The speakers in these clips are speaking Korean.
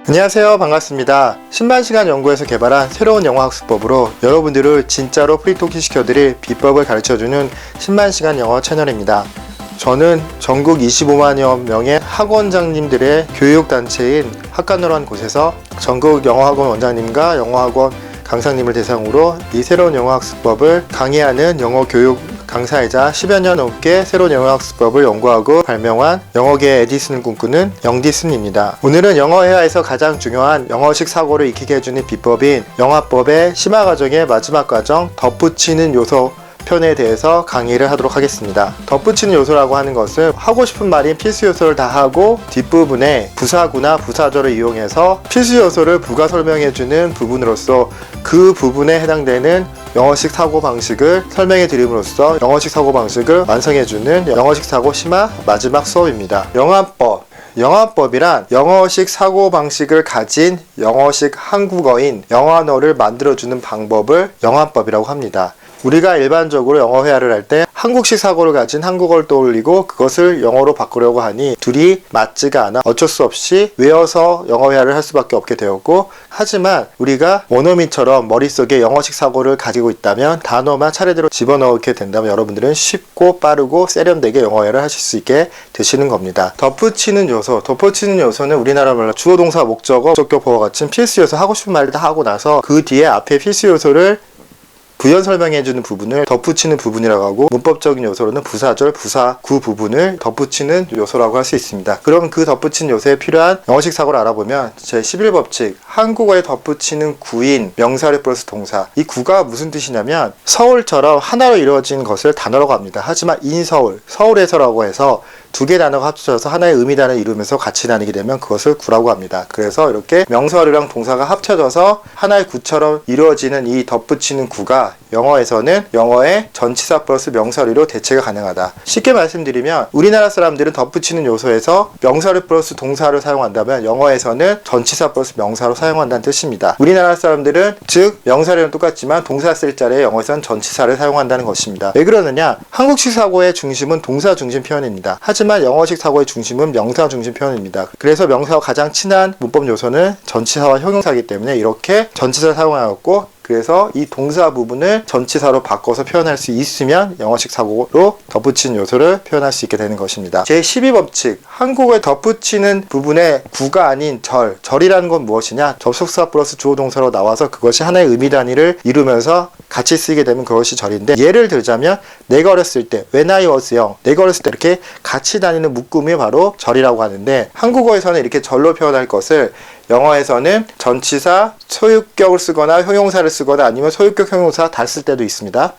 안녕하세요. 반갑습니다. 10만시간 연구에서 개발한 새로운 영어학습법으로 여러분들을 진짜로 프리토킹 시켜드릴 비법을 가르쳐주는 10만시간 영어 채널입니다. 저는 전국 25만여 명의 학원장님들의 교육단체인 학관노라는 곳에서 전국 영어학원 원장님과 영어학원 강사님을 대상으로 이 새로운 영어학습법을 강의하는 영어교육 강사이자 10여 년 넘게 새로운 영어학습법을 연구하고 발명한 영어계의 에디슨을 꿈꾸는 영디슨입니다. 오늘은 영어회화에서 가장 중요한 영어식 사고를 익히게 해주는 비법인 영화법의 심화 과정의 마지막 과정 덧붙이는 요소 편에 대해서 강의를 하도록 하겠습니다. 덧붙이는 요소라고 하는 것은 하고 싶은 말인 필수 요소를 다 하고 뒷부분에 부사구나 부사절을 이용해서 필수 요소를 부가 설명해주는 부분으로서 그 부분에 해당되는 영어식 사고방식을 설명해 드림으로써 영어식 사고방식을 완성해주는 영어식 사고 심화 마지막 수업입니다. 영화법이란 영어식 사고방식을 가진 영어식 한국어인 영어언어를 만들어주는 방법을 영화법이라고 합니다. 우리가 일반적으로 영어 회화를 할 때 한국식 사고를 가진 한국어를 떠올리고 그것을 영어로 바꾸려고 하니 둘이 맞지가 않아 어쩔 수 없이 외워서 영어 회화를 할 수밖에 없게 되었고, 하지만 우리가 원어민처럼 머릿속에 영어식 사고를 가지고 있다면 단어만 차례대로 집어넣게 된다면 여러분들은 쉽고 빠르고 세련되게 영어 회화를 하실 수 있게 되시는 겁니다. 덧붙이는 요소는 우리나라 말로 주어 동사 목적어 목적격보와 같은 필수 요소, 하고 싶은 말을 다 하고 나서 그 뒤에 앞에 필수 요소를 부연 설명해주는 부분을 덧붙이는 부분이라고 하고, 문법적인 요소로는 부사절, 부사구 부분을 덧붙이는 요소라고 할 수 있습니다. 그럼 그 덧붙이는 요소에 필요한 영어식 사고를 알아보면 제11법칙 한국어에 덧붙이는 구인 명사를 플러스 동사, 이 구가 무슨 뜻이냐면 서울처럼 하나로 이루어진 것을 단어라고 합니다. 하지만 인서울, 서울에서라고 해서 두 개 단어가 합쳐져서 하나의 의미단을 이루면서 같이 나뉘게 되면 그것을 구라고 합니다. 그래서 이렇게 명사어류랑 동사가 합쳐져서 하나의 구처럼 이루어지는 이 덧붙이는 구가 영어에서는 영어의 전치사 플러스 명사어류로 대체가 가능하다. 쉽게 말씀드리면 우리나라 사람들은 덧붙이는 요소에서 명사어류 플러스 동사를 사용한다면 영어에서는 전치사 플러스 명사로 사용한다는 뜻입니다. 우리나라 사람들은 즉 명사어류는 똑같지만 동사 쓸 자리에 영어에서는 전치사를 사용한다는 것입니다. 왜 그러느냐? 한국식 사고의 중심은 동사 중심 표현입니다. 하지만 영어식 사고의 중심은 명사 중심 표현입니다. 그래서 명사와 가장 친한 문법 요소는 전치사와 형용사이기 때문에 이렇게 전치사를 사용하였고, 그래서 이 동사 부분을 전치사로 바꿔서 표현할 수 있으면 영어식 사고로 덧붙이는 요소를 표현할 수 있게 되는 것입니다. 제12법칙 한국어에 덧붙이는 부분에 구가 아닌 절이라는 건 무엇이냐? 접속사 플러스 주어 동사로 나와서 그것이 하나의 의미 단위를 이루면서 같이 쓰이게 되면 그것이 절인데, 예를 들자면 내가 어렸을 때 when I was young, 내가 어렸을 때 이렇게 같이 다니는 묶음이 바로 절이라고 하는데, 한국어에서는 이렇게 절로 표현할 것을 영어에서는 전치사, 소유격을 쓰거나 형용사를 쓰거나 아니면 소유격 형용사 다 쓸 때도 있습니다.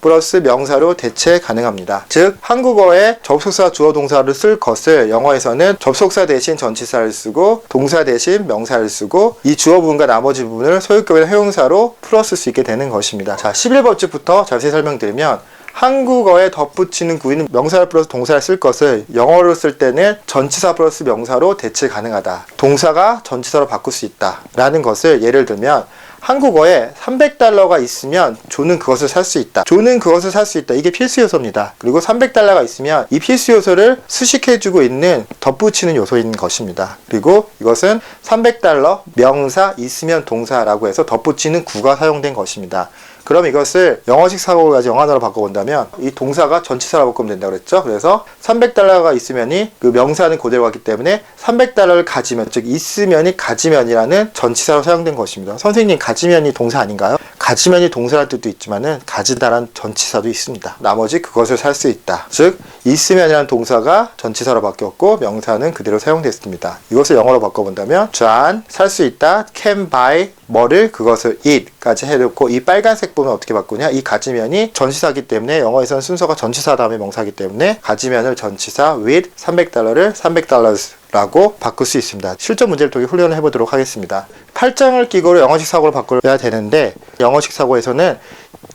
플러스 명사로 대체 가능합니다. 즉 한국어에 접속사 주어 동사를 쓸 것을 영어에서는 접속사 대신 전치사를 쓰고 동사 대신 명사를 쓰고 이 주어 부분과 나머지 부분을 소유격이나 형용사로 풀어 쓸 수 있게 되는 것입니다. 자, 11법칙부터 자세히 설명드리면 한국어에 덧붙이는 구인 명사를 플러스 동사를 쓸 것을 영어로 쓸 때는 전치사 플러스 명사로 대체 가능하다. 동사가 전치사로 바꿀 수 있다 라는 것을 예를 들면, 한국어에 $300가 있으면 조는 그것을 살 수 있다. 조는 그것을 살 수 있다. 이게 필수 요소입니다. 그리고 $300가 있으면 이 필수 요소를 수식해주고 있는 덧붙이는 요소인 것입니다. 그리고 이것은 $300 명사 있으면 동사라고 해서 덧붙이는 구가 사용된 것입니다. 그럼 이것을 영어식 사고를 가지고 영어로 바꿔본다면 이 동사가 전치사로 바꾸면 된다고 그랬죠. 그래서 $300가 있으면이 그 명사는 그대로 갔기 때문에 $300를 가지면, 즉 있으면이 가지면이라는 전치사로 사용된 것입니다. 선생님, 가지면이 동사 아닌가요? 가지면이 동사라는 뜻도 있지만은 가지다라는 전치사도 있습니다. 나머지 그것을 살 수 있다. 즉 있으면이라는 동사가 전치사로 바뀌었고 명사는 그대로 사용됐습니다. 이것을 영어로 바꿔본다면 John 살 수 있다, can buy 뭐를 그것을 eat까지 해놓고 이 빨간색 부분 어떻게 바꾸냐? 이 가지면이 전치사이기 때문에 영어에서는 순서가 전치사 다음에 명사이기 때문에 가지면을 전치사 with $300를 $300라고 바꿀 수 있습니다. 실전 문제를 통해 훈련을 해보도록 하겠습니다. 팔짱을 끼고 영어식 사고를 바꿔야 되는데 영어식 사고에서는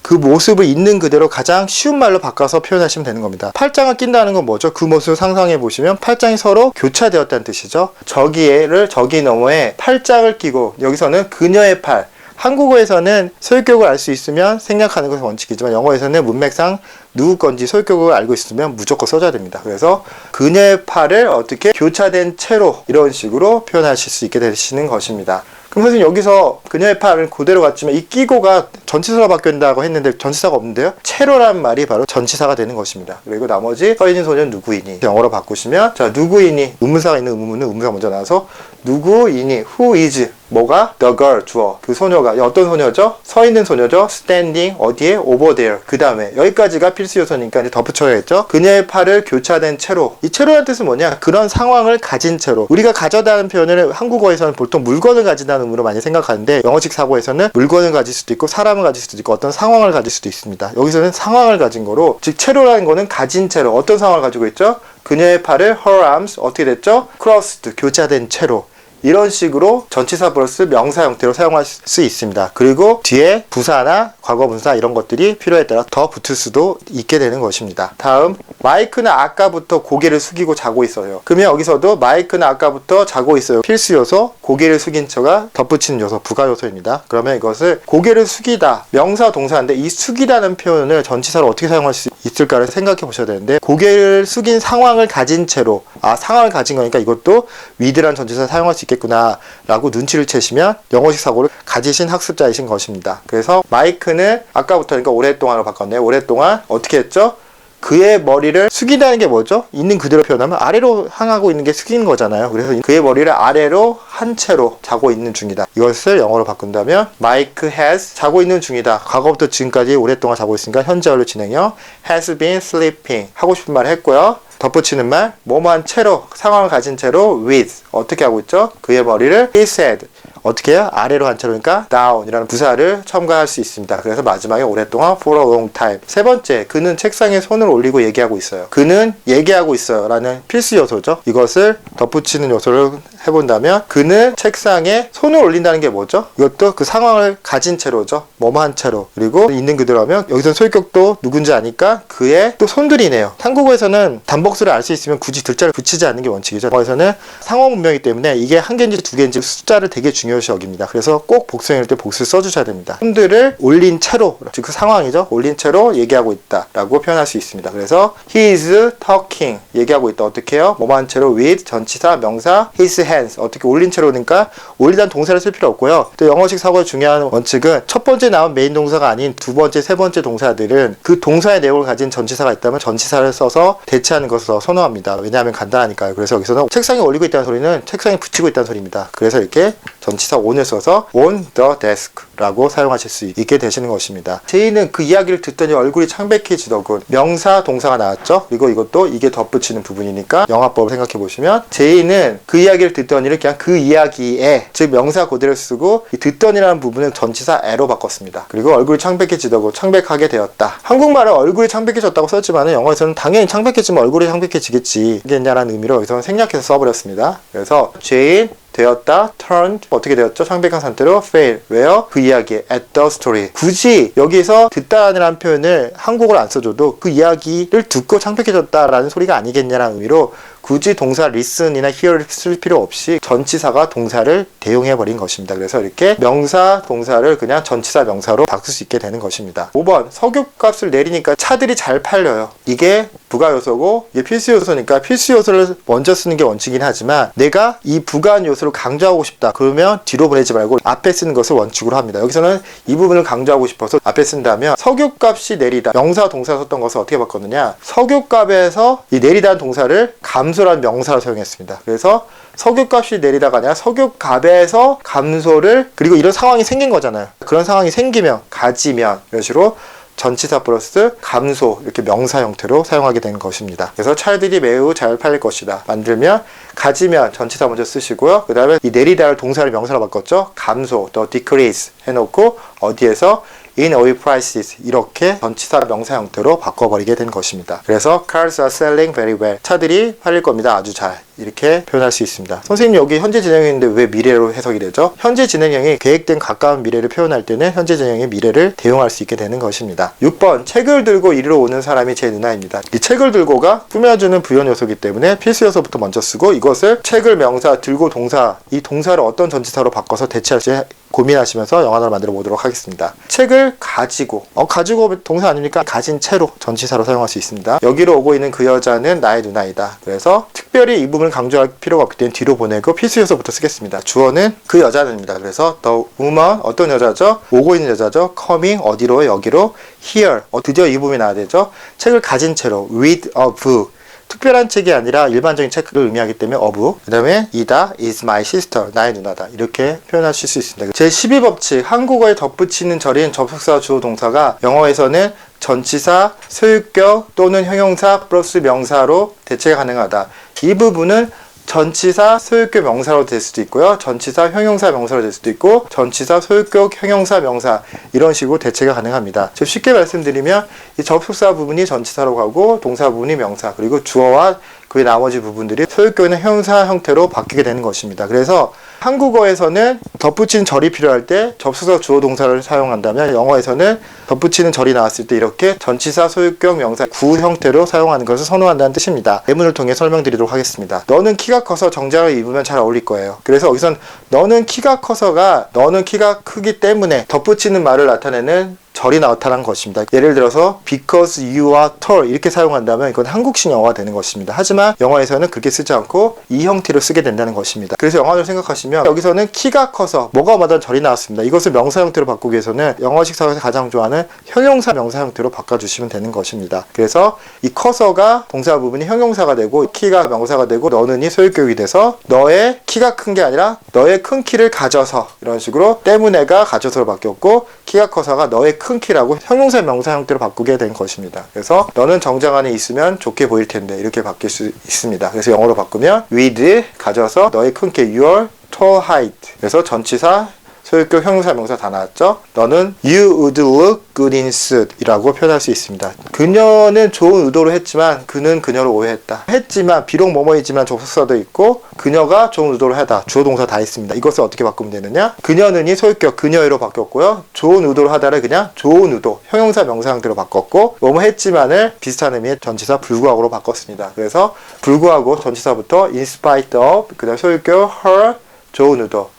그 모습을 있는 그대로 가장 쉬운 말로 바꿔서 표현하시면 되는 겁니다. 팔짱을 낀다는 건 뭐죠? 그 모습을 상상해 보시면 팔짱이 서로 교차되었다는 뜻이죠. 저기 너머에 팔짱을 끼고, 여기서는 그녀의 팔, 한국어에서는 소유격을 알 수 있으면 생략하는 것이 원칙이지만 영어에서는 문맥상 누구 건지 소유격을 알고 있으면 무조건 써줘야 됩니다. 그래서 그녀의 팔을 어떻게 교차된 채로 이런 식으로 표현하실 수 있게 되시는 것입니다. 그럼 선생님 여기서 그녀의 팔은 그대로 갔지만 이 끼고가 전치사로 바뀐다고 했는데 전치사가 없는데요? 채로라는 말이 바로 전치사가 되는 것입니다. 그리고 나머지 서 있는 소녀는 누구이니? 영어로 바꾸시면 자 누구이니? 의문사가 있는 의문문은 의문사가 먼저 나와서 누구이니? Who is? 뭐가? The girl, 주어. 그 소녀가 어떤 소녀죠? 서 있는 소녀죠? Standing 어디에? Over there. 그 다음에 여기까지가 필수 요소니까 이제 덧붙여야겠죠? 그녀의 팔을 교차된 채로. 이 채로라는 뜻은 뭐냐? 그런 상황을 가진 채로. 우리가 가져다는 표현을 한국어에서는 보통 물건을 가진다는 의미로 많이 생각하는데 영어식 사고에서는 물건을 가질 수도 있고 사람을 가질 수도 있고 어떤 상황을 가질 수도 있습니다. 여기서는 상황을 가진 거로 즉 채로라는 거는 가진 채로 어떤 상황을 가지고 있죠? 그녀의 팔을 her arms 어떻게 됐죠? crossed 교차된 채로 이런 식으로 전치사 플러스 명사 형태로 사용할 수 있습니다. 그리고 뒤에 부사나 과거분사 이런 것들이 필요에 따라 더 붙을 수도 있게 되는 것입니다. 다음 마이크는 아까부터 고개를 숙이고 자고 있어요. 그러면 여기서도 마이크는 아까부터 자고 있어요. 필수 요소 고개를 숙인 척가 덧붙이는 요소 부가 요소입니다. 그러면 이것을 고개를 숙이다 명사 동사인데 이 숙이다는 표현을 전치사로 어떻게 사용할 수 있을까를 생각해 보셔야 되는데 고개를 숙인 상황을 가진 채로 상황을 가진 거니까 이것도 with란 전치사 사용할 수 있겠구나 라고 눈치를 채시면 영어식 사고를 가지신 학습자이신 것입니다. 그래서 마이크는 아까부터 그러니까 오랫동안으로 바꿨네요. 오랫동안 어떻게 했죠? 그의 머리를 숙이다는 게 뭐죠? 있는 그대로 표현하면 아래로 향하고 있는 게 숙이는 거잖아요. 그래서 그의 머리를 아래로 한 채로 자고 있는 중이다. 이것을 영어로 바꾼다면 Mike has 자고 있는 중이다. 과거부터 지금까지 오랫동안 자고 있으니까 현재 완료 진행형 has been sleeping 하고 싶은 말을 했고요. 덧붙이는 말 뭐뭐한 채로 상황을 가진 채로 with 어떻게 하고 있죠? 그의 머리를 his head 어떻게 해요? 아래로 한 채로 그러니까 down 이라는 부사를 첨가할 수 있습니다. 그래서 마지막에 오랫동안 for a long time. 세 번째, 그는 책상에 손을 올리고 얘기하고 있어요. 그는 얘기하고 있어요 라는 필수 요소죠. 이것을 덧붙이는 요소를 해본다면 그는 책상에 손을 올린다는 게 뭐죠? 이것도 그 상황을 가진 채로죠. 뭐뭐한 채로. 그리고 있는 그대로 하면 여기서 소유격도 누군지 아니까 그의 또 손들이네요. 한국어에서는 단복수를 알 수 있으면 굳이 들자를 붙이지 않는 게 원칙이죠. 영어에서는 상호 문명이기 때문에 이게 한 개인지 두 개인지 숫자를 되게 중요시 여깁니다. 그래서 꼭 복수형일 때 복수를 써주셔야 됩니다. 손들을 올린 채로 즉 그 상황이죠. 올린 채로 얘기하고 있다 라고 표현할 수 있습니다. 그래서 he is talking 얘기하고 있다. 어떻게 해요? 뭐뭐한 채로 with 전치사 명사 his hands 어떻게 올린 채로 그러니까 올리다는 동사를 쓸 필요 없고요. 또 영어식 사고의 중요한 원칙은 첫 번째 나온 메인 동사가 아닌 두 번째, 세 번째 동사들은 그 동사의 내용을 가진 전치사가 있다면 전치사를 써서 대체하는 것을 더 선호합니다. 왜냐하면 간단하니까요. 그래서 여기서는 책상에 올리고 있다는 소리는 책상에 붙이고 있다는 소리입니다. 그래서 이렇게 전치사 on을 써서 on the desk 라고 사용하실 수 있게 되시는 것입니다. 제이는 그 이야기를 듣더니 얼굴이 창백해지더군. 명사 동사가 나왔죠. 그리고 이것도 이게 덧붙이는 부분이니까 영화법을 생각해 보시면 제이는 그 이야기를 듣더니를 그냥 그 이야기에 즉 명사 그대로 쓰고 이 듣더니라는 부분은 전치사 에로 바꿨습니다. 그리고 얼굴이 창백해지더군 창백하게 되었다. 한국말은 얼굴이 창백해졌다고 썼지만 영어에서는 당연히 창백해지면 얼굴이 창백해지겠지 겠냐라는 의미로 여기서는 생략해서 써버렸습니다. 그래서 제인 되었다, turned 어떻게 되었죠? 창백한 상태로 fail. 왜요? 그 이야기에 at the story. 굳이 여기서 듣다라는 표현을 한국어로 안 써줘도 그 이야기를 듣고 창백해졌다라는 소리가 아니겠냐라는 의미로 굳이 동사 listen이나 hear를 쓸 필요 없이 전치사가 동사를 대용해버린 것입니다. 그래서 이렇게 명사, 동사를 그냥 전치사 명사로 바꿀 수 있게 되는 것입니다. 5번, 석유값을 내리니까 차들이 잘 팔려요. 이게 부가 요소고 이게 필수 요소니까 필수 요소를 먼저 쓰는 게 원칙이긴 하지만 내가 이 부가한 요소를 강조하고 싶다. 그러면 뒤로 보내지 말고 앞에 쓰는 것을 원칙으로 합니다. 여기서는 이 부분을 강조하고 싶어서 앞에 쓴다면 석유값이 내리다. 명사, 동사 썼던 것을 어떻게 바꿨느냐. 석유값에서 이 내리다는 동사를 감소라는 명사로 사용했습니다. 그래서 석유값이 내리다가 아니라 석유값에서 감소를 그리고 이런 상황이 생긴 거잖아요. 그런 상황이 생기면 가지면 이런 식으로 전치사 플러스 감소 이렇게 명사 형태로 사용하게 된 것입니다. 그래서 차들이 매우 잘 팔릴 것이다. 만들면 가지면 전치사 먼저 쓰시고요. 그 다음에 이 내리다를 동사를 명사로 바꿨죠. 감소, 또 decrease 해놓고 어디에서 in oil prices 이렇게 전치사 명사 형태로 바꿔버리게 된 것입니다. 그래서 cars are selling very well. 차들이 팔릴 겁니다. 아주 잘. 이렇게 표현할 수 있습니다. 선생님 여기 현재 진행형인데 왜 미래로 해석이 되죠? 현재 진행형이 계획된 가까운 미래를 표현할 때는 현재 진행형의 미래를 대용할 수 있게 되는 것입니다. 6번 책을 들고 이리로 오는 사람이 제 누나입니다. 이 책을 들고가 꾸며주는 부연 요소이기 때문에 필수 요소부터 먼저 쓰고 이것을 책을 명사, 들고 동사 이 동사를 어떤 전치사로 바꿔서 대체할지 고민하시면서 영화를 만들어 보도록 하겠습니다. 책을 가지고, 가지고 동사 아닙니까? 가진 채로 전치사로 사용할 수 있습니다. 여기로 오고 있는 그 여자는 나의 누나이다. 그래서 특별히 이 부분을 강조할 필요가 없기 때문에 뒤로 보내고 필수 요소부터 쓰겠습니다. 주어는 그 여자는입니다. 그래서 the woman, 어떤 여자죠? 오고 있는 여자죠. coming, 어디로? 여기로. here, 드디어 이 부분이 나와야 되죠. 책을 가진 채로 with a book, 특별한 책이 아니라 일반적인 책을 의미하기 때문에 of, 그 다음에 이다 is my sister, 나의 누나다, 이렇게 표현하실 수 있습니다. 제12법칙, 한국어에 덧붙이는 절인 접속사 주어 동사가 영어에서는 전치사, 소유격 또는 형용사 플러스 명사로 대체가 가능하다. 이 부분은 전치사, 소유격, 명사로 될 수도 있고요. 전치사, 형용사, 명사로 될 수도 있고, 전치사, 소유격, 형용사, 명사, 이런 식으로 대체가 가능합니다. 즉 쉽게 말씀드리면 이 접속사 부분이 전치사로 가고 동사 부분이 명사, 그리고 주어와 그 나머지 부분들이 소유격이나 형용사 형태로 바뀌게 되는 것입니다. 그래서 한국어에서는 덧붙이는 절이 필요할 때 접속사 주어 동사를 사용한다면 영어에서는 덧붙이는 절이 나왔을 때 이렇게 전치사, 소유격, 명사, 구 형태로 사용하는 것을 선호한다는 뜻입니다. 예문을 통해 설명드리도록 하겠습니다. 너는 키가 커서 정장을 입으면 잘 어울릴 거예요. 그래서 여기선 너는 키가 커서가 너는 키가 크기 때문에 덧붙이는 말을 나타내는 절이 나타난 것입니다. 예를 들어서 because you are tall 이렇게 사용한다면 이건 한국식 영어가 되는 것입니다. 하지만 영어에서는 그렇게 쓰지 않고 이 형태로 쓰게 된다는 것입니다. 그래서 영어를 생각하시면 여기서는 키가 커서 뭐가 마다 절이 나왔습니다. 이것을 명사 형태로 바꾸기 위해서는 영어식 사회에서 가장 좋아하는 형용사 명사 형태로 바꿔주시면 되는 것입니다. 그래서 이 커서가 동사 부분이 형용사가 되고 키가 명사가 되고 너는이 소유격이 돼서 너의 키가 큰 게 아니라 너의 큰 키를 가져서, 이런 식으로 때문에가 가져서로 바뀌었고 키가 커서가 너의 큰 키라고 형용사 명사 형태로 바꾸게 된 것입니다. 그래서 너는 정장 안에 있으면 좋게 보일 텐데 이렇게 바뀔 수 있습니다. 그래서 영어로 바꾸면 with 가져서 너의 큰 키 your tall height, 그래서 전치사, 소유격, 형용사, 명사 다 나왔죠? 너는 you would look good in suit 이라고 표현할 수 있습니다. 그녀는 좋은 의도로 했지만 그는 그녀를 오해했다. 했지만, 비록 뭐뭐이지만 접속사도 있고 그녀가 좋은 의도로 하다, 주어 동사 다 있습니다. 이것을 어떻게 바꾸면 되느냐? 그녀는이 소유격 그녀의로 바뀌었고요. 좋은 의도로 하다를 그냥 좋은 의도, 형용사, 명사 형태로 바꿨고 뭐뭐 했지만을 비슷한 의미의 전치사 불구하고로 바꿨습니다. 그래서 불구하고 전치사부터 in spite of, 그 다음 소유격 her, 좋은 의도,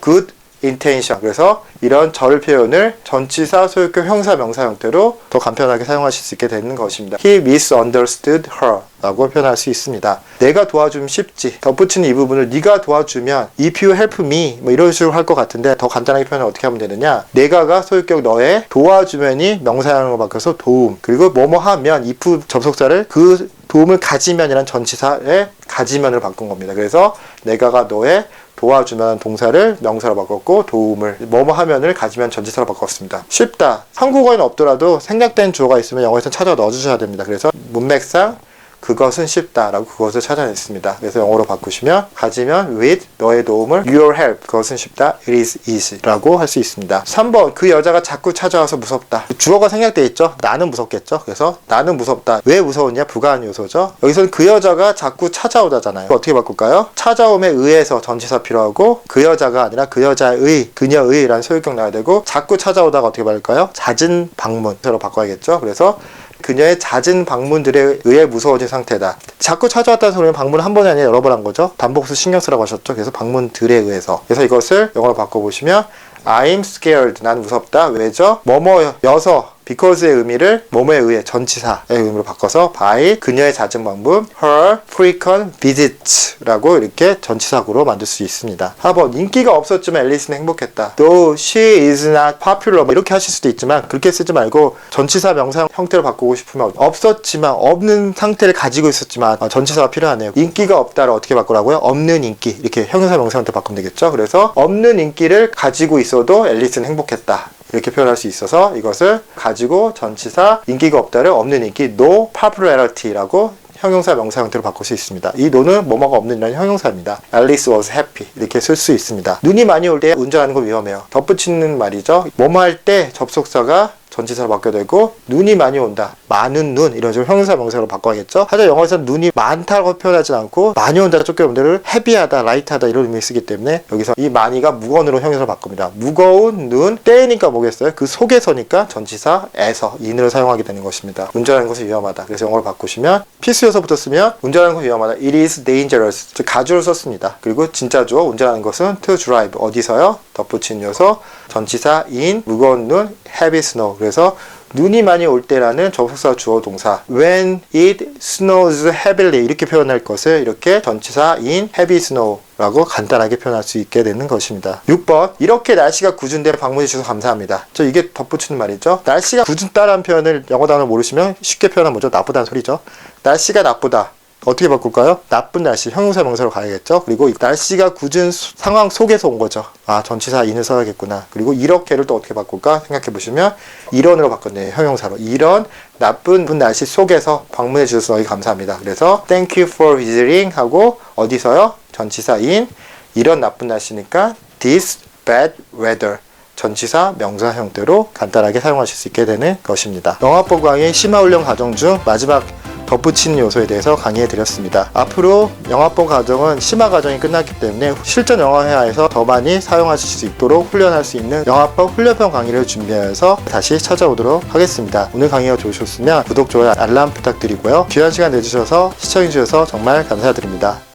good intention. 그래서 이런 절 표현을 전치사, 소유격, 형사, 명사 형태로 더 간편하게 사용하실 수 있게 되는 것입니다. He misunderstood her 라고 표현할 수 있습니다. 내가 도와주면 쉽지. 덧붙이는 이 부분을 네가 도와주면 if you help me 뭐 이런 식으로 할 것 같은데 더 간단하게 표현을 어떻게 하면 되느냐? 내가가 소유격 너의, 도와주면이 명사형으로 바뀌어서 도움, 그리고 뭐뭐 하면 if 접속사를 그 도움을 가지면이란 전치사의 가지면을 바꾼 겁니다. 그래서 내가가 너의, 도와주면 동사를 명사로 바꿨고 도움을 뭐뭐 하면을 가지면 전치사로 바꿨습니다. 쉽다. 한국어에는 없더라도 생략된 주어가 있으면 영어에서는 찾아 넣어주셔야 됩니다. 그래서 문맥상 그것은 쉽다 라고 그것을 찾아냈습니다. 그래서 영어로 바꾸시면 가지면 with, 너의 도움을, your help, 그것은 쉽다, it is easy 라고 할 수 있습니다. 3번, 그 여자가 자꾸 찾아와서 무섭다. 주어가 생략되어 있죠. 나는 무섭겠죠. 그래서 나는 무섭다. 왜 무서웠냐? 부가한 요소죠. 여기서는 그 여자가 자꾸 찾아오다잖아요. 어떻게 바꿀까요? 찾아옴에 의해서 전치사 필요하고 그 여자가 아니라 그 여자의, 그녀의 라는 소유격 나와야 되고 자꾸 찾아오다가 어떻게 바꿀까요? 잦은 방문으로 바꿔야겠죠. 그래서 그녀의 잦은 방문들에 의해 무서워진 상태다. 자꾸 찾아왔다는 소리는 방문을 한 번이 아니라 여러 번 한 거죠. 반복수 신경 쓰라고 하셨죠. 그래서 방문들에 의해서. 그래서 이것을 영어로 바꿔보시면 I'm scared. 난 무섭다. 왜죠? 뭐뭐여서, because의 의미를 뭐뭐에 의해, 전치사의 의미로 바꿔서 by, 그녀의 잦은 방문, her frequent visits 라고 이렇게 전치사구로 만들 수 있습니다. 4번, 인기가 없었지만 앨리스는 행복했다. Though she is not popular 이렇게 하실 수도 있지만 그렇게 쓰지 말고 전치사 명사 형태로 바꾸고 싶으면 없었지만, 없는 상태를 가지고 있었지만 전치사가 필요하네요. 인기가 없다를 어떻게 바꾸라고요? 없는 인기, 이렇게 형용사 명사 형태로 바꾸면 되겠죠. 그래서 없는 인기를 가지고 있어도 앨리스는 행복했다 이렇게 표현할 수 있어서 이것을 가지고 전치사, 인기가 없다를 없는 인기, no popularity라고 형용사 명사 형태로 바꿀 수 있습니다. 이 no는 뭐뭐가 없는이라는 형용사입니다. Alice was happy 이렇게 쓸 수 있습니다. 눈이 많이 올 때 운전하는 거 위험해요. 덧붙이는 말이죠. 뭐뭐 할 때 접속사가 전치사로 바뀌어야 되고, 눈이 많이 온다, 많은 눈, 이런 식으로 형용사 명사로 바꿔야겠죠. 하지만 영어에서는 눈이 많다고 표현하지 않고 많이 온다, 쫓겨 온다를 헤비하다, 라이트하다 이런 의미를 쓰기 때문에 여기서 이 많이가 무거운으로 형용사로 바꿉니다. 무거운 눈, 때니까 뭐겠어요? 그 속에서니까 전치사에서 in을 사용하게 되는 것입니다. 운전하는 것은 위험하다. 그래서 영어로 바꾸시면 필수요소부터 쓰면 운전하는 것은 위험하다. It is dangerous. 즉 가주를 썼습니다. 그리고 진짜 주어 운전하는 것은 to drive. 어디서요? 덧붙인 요소 전치사 in, 무거운 눈, heavy snow. 그래서 눈이 많이 올 때라는 접속사 주어 동사 when it snows heavily 이렇게 표현할 것을 이렇게 전치사 in heavy snow 라고 간단하게 표현할 수 있게 되는 것입니다. 6번 이렇게 날씨가 궂은데 방문해 주셔서 감사합니다. 이게 덧붙이는 말이죠. 날씨가 궂다라는 표현을 영어 단어를 모르시면 쉽게 표현하면 뭐죠? 나쁘다는 소리죠. 날씨가 나쁘다. 어떻게 바꿀까요? 나쁜 날씨, 형용사 명사로 가야겠죠. 그리고 날씨가 궂은 상황 속에서 온 거죠. 아, 전치사 in을 써야겠구나. 그리고 이렇게를 또 어떻게 바꿀까 생각해 보시면 이런으로 바꿨네요. 형용사로. 이런 나쁜 날씨 속에서 방문해 주셔서 감사합니다. 그래서 thank you for visiting 하고 어디서요? 전치사 in, 이런 나쁜 날씨니까 this bad weather. 전치사 명사 형태로 간단하게 사용하실 수 있게 되는 것입니다. 영어학번 강의 심화훈련 과정 중 마지막 덧붙이는 요소에 대해서 강의해 드렸습니다. 앞으로 영어학번 과정은 심화 과정이 끝났기 때문에 실전 영어회화에서 더 많이 사용하실 수 있도록 훈련할 수 있는 영어학번 훈련편 강의를 준비해서 다시 찾아오도록 하겠습니다. 오늘 강의가 좋으셨으면 구독, 좋아요, 알람 부탁드리고요. 귀한 시간 내주셔서 시청해 주셔서 정말 감사드립니다.